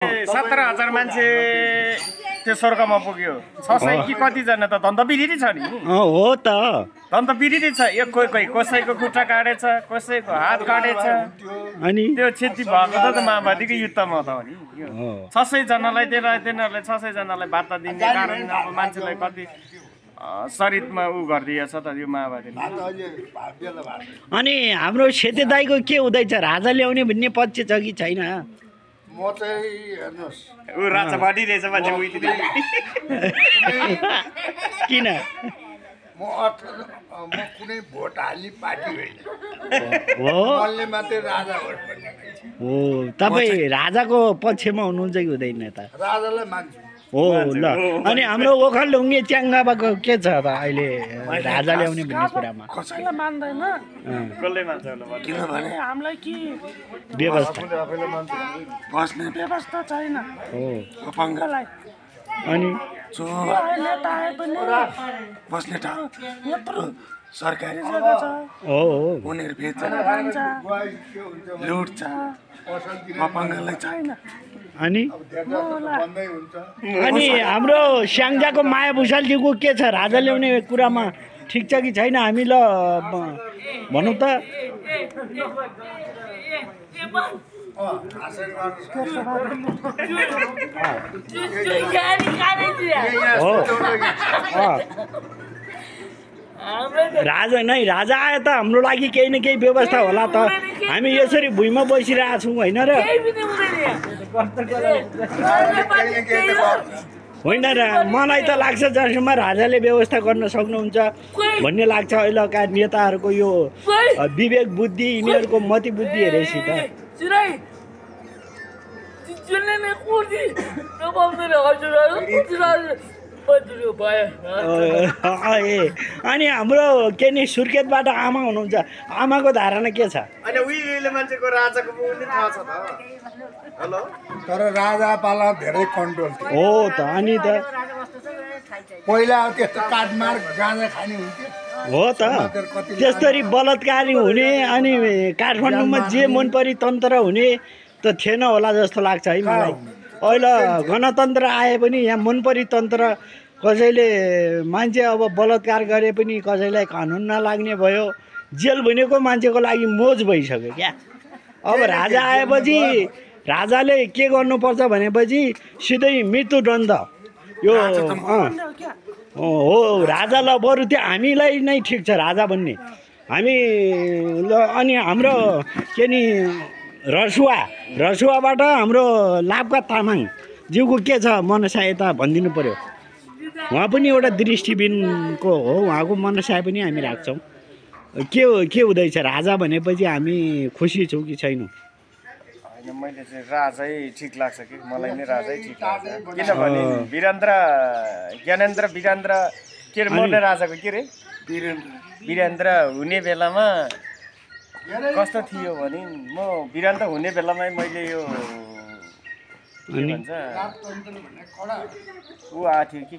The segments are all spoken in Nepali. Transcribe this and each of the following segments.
17,000 मान्छे त्यो स्वर्गमा पुग्यो 600 कि कतिजना त दन्तबिरिरी छ नि हो त दन्तबिरिरी छ एक कोही कसैको खुट्टा काटेछ कसैको हात काटेछ अनि त्यो क्षति भएको त माओवादीको युद्धमा त हो नि 600 जनालाई तिनीहरूले 600 जनालाई भाता दिने कारण अब मान्छेलाई कति शरीरमा उ गरिदिएछ त यो माओवादीले अनि हाम्रो सेते दाइको के हुँदैछ राजा ल्याउने भन्ने पक्ष छ कि छैन म चाहिँ हेर्नुहोस् ऊ राजा बढिरहेछ मान्छे उहिले किन म कुनै भोट हाल्ने पार्टी होइन हो मनले मात्रै राजा भोट भन्ने मान्छे हो तपाईँ राजाको पक्षमा हुनुहुन्छ कि हुँदैन त राजालाई मान्छु हो ल अनि हाम्रो ओखलढुङ्गे च्याङ्गाबाको के छ त अहिले राजा ल्याउने भन्ने कुरामा कसैलाई मान्दैन कसले मान्छ होला किनभने हामीलाई कि व्यवस्था बस्ने व्यवस्था छैन हो अपाङ्गलाई अनि नेता आए पनि बस्ने ठाउँ यत्रो सरकारी जग्गा छ हो उनीहरू बेच्छ खान्छ लुट्छ अपाङ्गलाई छैन अनि भन्दै हुन्छ अनि हाम्रो स्याङ्जाको माया भुषालजीको के छ राजा ल्याउने कुरामा ठिक छ कि छैन हामी ल भनौँ त राजा नै राजा आए त हाम्रो लागि केही न केही व्यवस्था होला त हामी यसरी भुइँमा बसिरहेको छौँ होइन र होइन र मलाई त लाग्छ जहाँसम्म राजाले व्यवस्था गर्न सक्नुहुन्छ भन्ने लाग्छ अहिलेका नेताहरूको यो विवेक बुद्धि यिनीहरूको मति बुद्धि हेरेपछि त अनि हाम्रो के नि सुर्खेतबाट आमा हुनुहुन्छ आमाको धारणा के छ अनि उहिले मान्छेको राजाको पनि थाहा छ त हेलो तर राजा पाला धेरै कन्ट्रोल थियो हो त अनि त पहिला त्यस्तो काटमार गाँजा खाने हुन्थ्यो हो त त्यसरी बलात्कारी हुने अनि काठमाडौँमा जे मन परी तन्त्र हुने त थिएन होला जस्तो लाग्छ है मलाई अहिले गणतन्त्र आए पनि यहाँ मन परी तन्त्र कसैले मान्छे अब बलात्कार गरे पनि कसैलाई कानुन नलाग्ने भयो जेल भनेको मान्छेको लागि मोज भइसक्यो क्या अब राजा आएपछि राजाले के गर्नुपर्छ भनेपछि सिधै मृत्युदण्ड यो हो राजालाई बरु त्यो हामीलाई नै ठिक छ राजा भन्ने हामी ल अनि हाम्रो के नि रसुवाबाट हाम्रो लाभका तामाङ ज्यूको के छ मनसा यता भनिदिनु पर्यो उहाँ पनि एउटा दृष्टिबिनको हो उहाँको मनसा पनि हामी राख्छौँ के हुँदैछ राजा भनेपछि हामी खुसी छौँ कि छैनौँ होइन मैले चाहिँ राजै ठिक लाग्छ कि मलाई नै राजै ठिक लाग्छ किनभने ज्ञानेन्द्र वीरेन्द्र के अरे मर्ने राजाको के अरे वीरेन्द्र हुने बेलामा कस्तो थियो भने म वीरेन्द्र हुने बेलामै मैले यो के भन्छ ऊ आएको थियो के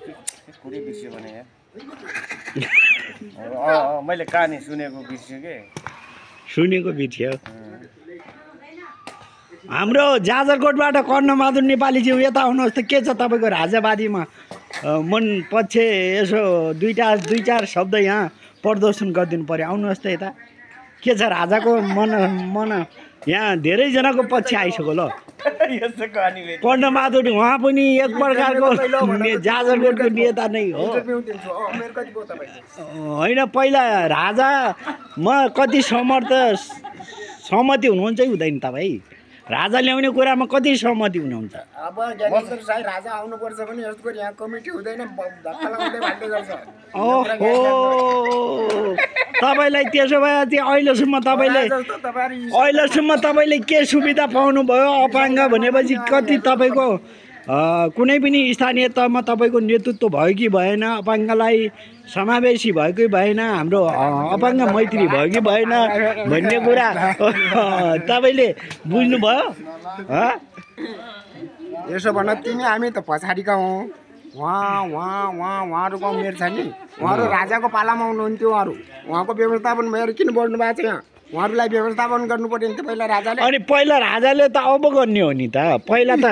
कुरै बिर्स्यो भने यहाँ मैले कहानी सुनेको बिर्स्यो के सुनेको बिर्स्यो हाम्रो जाजरकोटबाट कर्णबहादुर नेपालीज्यू यता आउनुहोस् त के छ तपाईँको राजावादीमा मन पक्ष यसो दुई चार शब्द यहाँ प्रदर्शन गरिदिनु पर्यो आउनुहोस् त यता के छ राजाको मन यहाँ धेरैजनाको पक्ष आइसक्यो ल कर्णबहादुर उहाँ पनि एक प्रकारको जाजरकोटको नेता नै हो होइन पहिला राजामा कति सहमति हुनुहुन्छ कि हुँदैन तपाईँ राजा ल्याउने कुरामा कति सहमति हुनुहुन्छ अब ज्ञानेन्द्र साई राजा आउनुपर्छ भने यस्तो गरी यहाँ कमिटी हुँदैन धक्का लगाउँदै भाग्दै गर्छ ओहो तपाईँलाई त्यसो भए अहिलेसम्म तपाईँले के सुविधा पाउनुभयो अपाङ्ग भनेपछि कति तपाईँको कुनै पनि स्थानीय तहमा तपाईँको नेतृत्व भयो कि भएन अपाङ्गलाई समावेशी भयो कि भएन हाम्रो अपाङ्ग मैत्री भयो कि भएन भन्ने कुरा तपाईँले बुझ्नुभयो यसो भन तिमी हामी त पछाडिका हौँ उहाँहरूको उमेर छ नि उहाँहरू राजाको पालामा हुनुहुन्थ्यो उहाँको व्यवस्थापन भएर किन बढ्नु भएको छ यहाँ उहाँहरूलाई व्यवस्थापन गर्नु पर्यो नि त पहिला राजाले। अनि पहिला राजाले त अब गर्ने हो नि त, पहिला त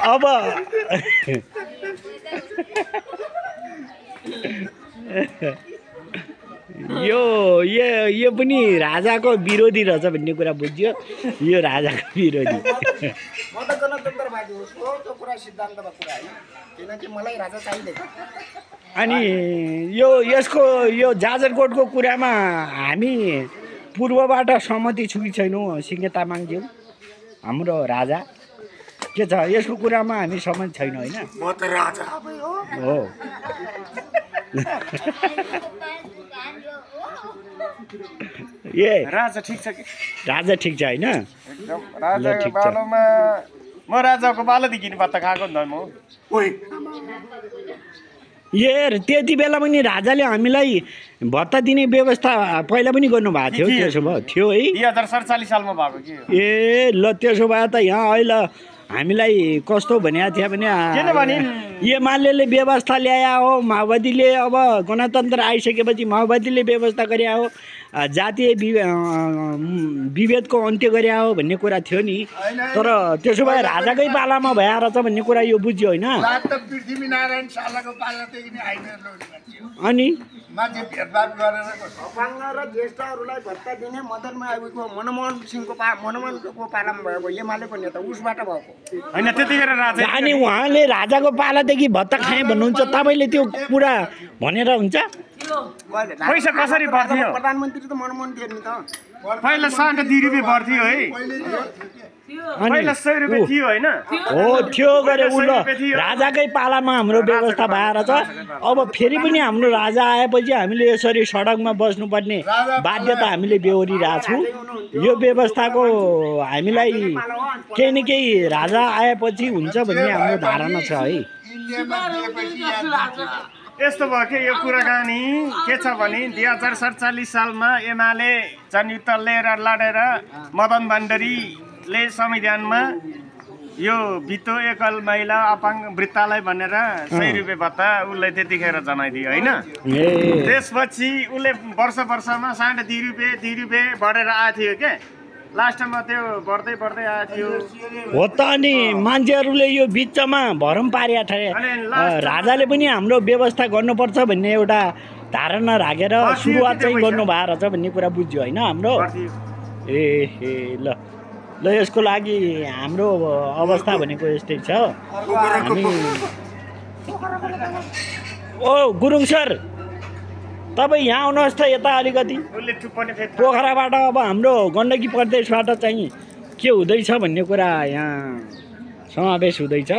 अब यो पनि राजाको विरोधी रहेछ भन्ने कुरा बुझ्यो। यो राजाको विरोधी। म त गणतन्त्रवादी हो, त्यो कुरा सिद्धान्तमा कुरा होइन, किनकि मलाई राजा चाहिँदैन। अनि यो जाजरकोटको कुरामा हामी पूर्वबाट सहमति छु कि छैनौँ सिंहे तामाङज्यू, हाम्रो राजा के छ यसको कुरामा हामी सहमति छैनौँ होइन? म त राजा हो। ए राजा ठिक छ कि राजा ठिक छ होइन? एकदम राजाको बालोमा म राजाको बालोदेखि पत्ता खाएको नि त म। ए त्यति बेला पनि राजाले हामीलाई भत्ता दिने व्यवस्था पहिला पनि गर्नुभएको थियो, त्यसो भए थियो है? 2047 सालमा भएको कि। ए ल त्यसो भए त यहाँ अहिले हामीलाई कस्तो भनेको थियो भने एमाले व्यवस्था ल्याया हो, माओवादीले अब गणतन्त्र आइसकेपछि माओवादीले व्यवस्था गरे हो, जातीय विभेदको अन्त्य गरे हो भन्ने कुरा थियो नि। तर त्यसो भए राजाकै पालामा भएर छ भन्ने कुरा यो बुझ्यो होइन? पृथ्वीनारायण शालाको पालादेखि नै अनि मान्छे भेदभाव गरेर अपाङ्ग र ज्येष्ठहरूलाई भत्ता दिने मनमोहन सिंहको मनमोहनको पालामा भएको एमालेको नेता उसबाट भएको होइन त्यतिखेर राजा। अनि उहाँले राजाको पालादेखि भत्ता खाएँ भन्नुहुन्छ, तपाईँले त्यो कुरा भनेर हुन्छ? पैसा कसरी बढ्थ्यो? प्रधानमन्त्री त मनमोहन थियो नि त। पहिला 2.5 रुपियाँ बढ्थ्यो है, पहिला 100 रुपियाँ थियो होइन? हो थियो गरे उल्लो राजाकै पालामा हाम्रो व्यवस्था भएर छ। अब फेरि पनि हाम्रो राजा आएपछि हामीले यसरी सडकमा बस्नुपर्ने बाध्यता हामीले बेहोरिरहेछौँ। यो व्यवस्थाको हामीलाई केही न केही राजा आएपछि हुन्छ भन्ने हाम्रो धारणा छ है। यस्तो भयो कि यो कुराकानी के छ भने 2047 सालमा एमाले जनयुद्ध लिएर लडेर मदन भण्डारीले संविधानमा यो भित्तो एकल महिला अपाङ्ग वृत्तालाई भनेर 100 रुपियाँ भत्ता उसलाई त्यतिखेर जनाइदियो होइन? त्यसपछि उसले वर्षमा 2.5 रुपियाँ 2 रुपियाँ बढेर आएको थियो क्या, लास्टमा त्यो बढ्दै आएको थियो। हो त अनि मान्छेहरूले यो बिचमा भरम पारिया ठरे राजाले पनि हाम्रो व्यवस्था गर्नुपर्छ भन्ने एउटा धारणा राखेर सुरुवात चाहिँ गर्नु भएको रहेछ भन्ने कुरा बुझ्यो होइन हाम्रो? ए ल ल यसको लागि हाम्रो अवस्था भनेको यस्तै छ। हामी ओ गुरुङ सर तपाईँ यहाँ आउनुहोस् त यता अलिकति। पोखराबाट अब हाम्रो गण्डकी प्रदेशबाट चाहिँ के हुँदैछ भन्ने कुरा यहाँ समावेश हुँदैछ।